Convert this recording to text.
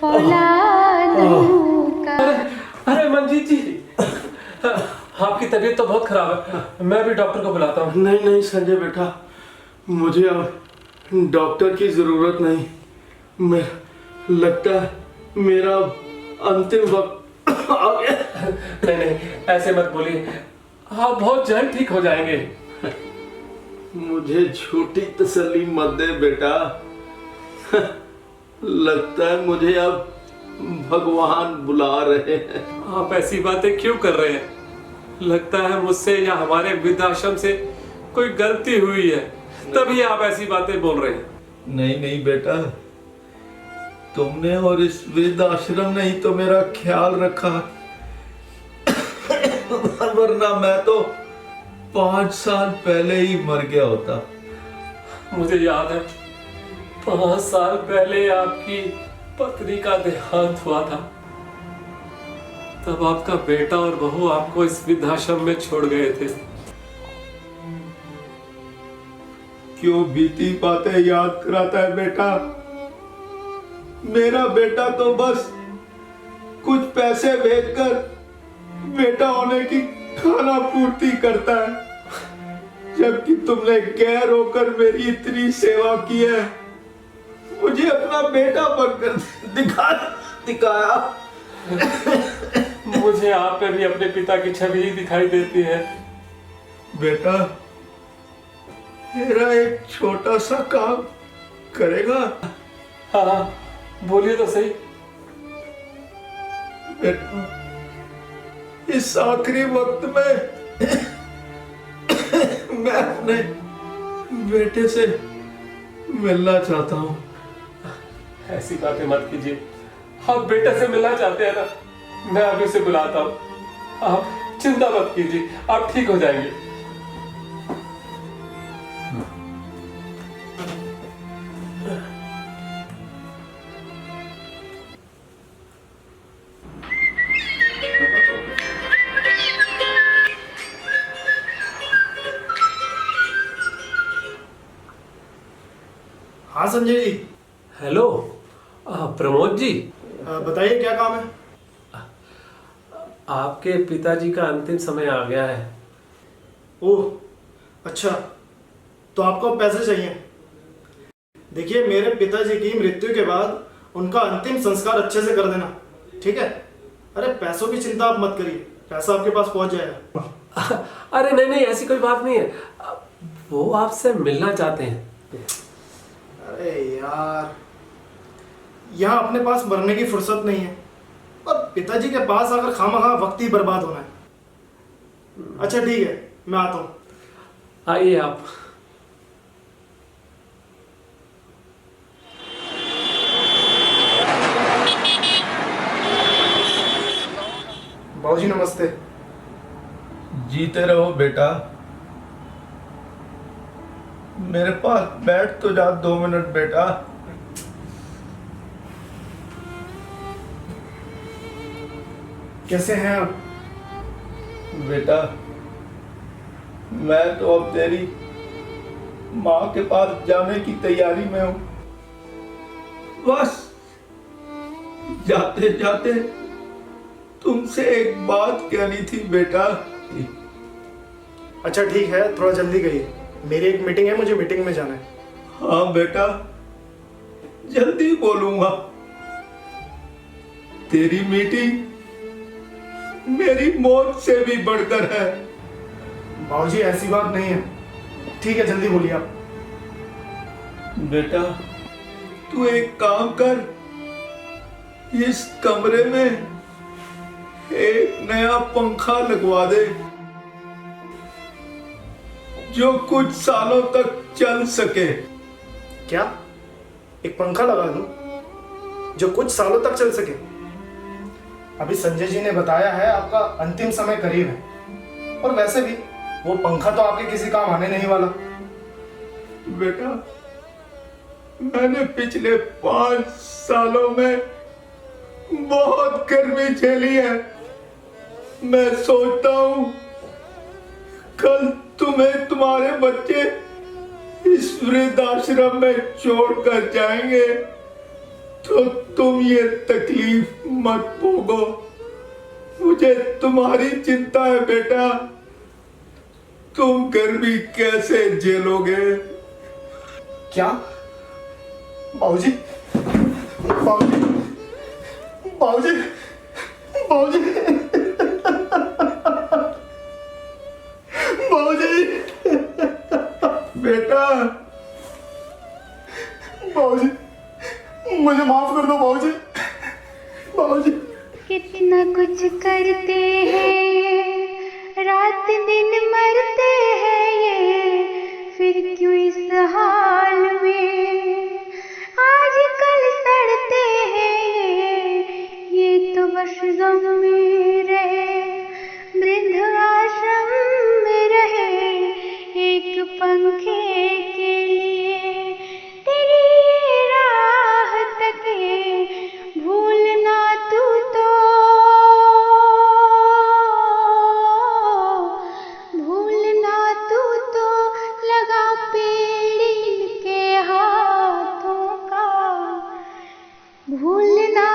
औलादों का। अरे मंजीत जी, आपकी तबीयत तो बहुत खराब है, मैं भी डॉक्टर को बुलाता हूँ। नहीं नहीं संजय बेटा, मुझे अब डॉक्टर की जरूरत नहीं। मैं लगता है मेरा अंतिम वक्त आ गया। नहीं नहीं, ऐसे मत बोलिए, आप बहुत जल्द ठीक हो जाएंगे। मुझे झूठी तसल्ली मत दे बेटा। लगता है मुझे अब भगवान बुला रहे हैं। आप ऐसी बातें क्यों कर रहे हैं? लगता है मुझसे या हमारे वृद्धाश्रम से कोई गलती हुई है, तभी आप ऐसी बातें बोल रहे हैं। नहीं नहीं बेटा, तुमने और इस वृद्धाश्रम ने ही तो मेरा ख्याल रखा, वरना मैं तो 5 साल पहले ही मर गया होता। मुझे याद है 5 साल पहले आपकी पत्नी का देहांत हुआ था, तब आपका बेटा और बहू आपको इस वृद्धाश्रम में छोड़ गए थे। क्यों बीती बातें याद कराता है बेटा? मेरा बेटा तो बस कुछ पैसे भेजकर बेटा होने की खाना पूर्ति करता है, जबकि तुमने गैर होकर मेरी इतनी सेवा की है, मुझे अपना बेटा बनकर दिखाया। मुझे आप पे भी अपने पिता की छवि ही दिखाई देती है। बेटा, मेरा एक छोटा सा काम करेगा? हाँ, बोलिए तो सही। बेटा, इस आखिरी वक्त में मैं अपने बेटे से मिलना चाहता हूँ। ऐसी बातें मत कीजिए, आप बेटे से मिलना चाहते हैं ना, मैं अभी से बुलाता हूँ। आप चिंता मत कीजिए, आप ठीक हो जाएंगे। हाँ संजय जी। हेलो, प्रमोद जी। बताइए क्या काम है? आपके पिताजी का अंतिम समय आ गया है। ओह अच्छा, तो आपको पैसे चाहिए? देखिए, मेरे पिताजी की मृत्यु के बाद उनका अंतिम संस्कार अच्छे से कर देना, ठीक है? अरे पैसों की चिंता आप मत करिए, पैसा आपके पास पहुंच जाएगा। अरे नहीं नहीं, ऐसी कोई बात नहीं है, वो आपसे मिलना चाहते हैं। अरे यार, यहाँ अपने पास मरने की फुर्सत नहीं है और पिताजी के पास आकर खामखा वक्त ही बर्बाद होना है। अच्छा ठीक है, मैं आता हूँ। आइए आप। बाबूजी नमस्ते। जीते रहो बेटा। मेरे पास बैठ तो जा 2 मिनट बेटा। कैसे हैं आप? बेटा, मैं तो अब तेरी माँ के पास जाने की तैयारी में हूँ। बस जाते जाते तुमसे एक बात कहनी थी बेटा। अच्छा ठीक है, थोड़ा जल्दी कहिए, मेरी एक मीटिंग है, मुझे मीटिंग में जाना है। हाँ बेटा, जल्दी बोलूंगा। तेरी मीटिंग मेरी मौत से भी बढ़कर है। बाबूजी ऐसी बात नहीं है, ठीक है जल्दी बोलिए आप। बेटा, तू एक काम कर, इस कमरे में एक नया पंखा लगवा दे जो कुछ सालों तक चल सके। क्या एक पंखा लगा दूं जो कुछ सालों तक चल सके? अभी संजय जी ने बताया है आपका अंतिम समय करीब है, और वैसे भी वो पंखा तो आपके किसी काम आने नहीं वाला। बेटा, मैंने पिछले 5 सालों में बहुत गर्मी झेली है। मैं सोचता हूँ कल तुम्हें तुम्हारे बच्चे इस वृद्धाश्रम में छोड़कर जाएंगे तो तो तुम ये तकलीफ मत भोगो। मुझे तुम्हारी चिंता है बेटा। तुम गर्मी कैसे झेलोगे? क्या? बाबूजी, बाबूजी, बाबूजी, बाबूजी, बाबूजी, बेटा बाबूजी, मुझे माफ कर दो बाबूजी, बाबूजी। कितना कुछ करते हैं ये, रात दिन मरते हैं ये, फिर क्यों इस हाल में आजकल सड़ते हैं ये तो बस गम में रहे, वृद्ध आश्रम में रहे, एक पंखे के लिए तेरी ये राह तके, भूलना तू तो, भूलना तू तो लगा पेड़ इनके हाथों का, भूलना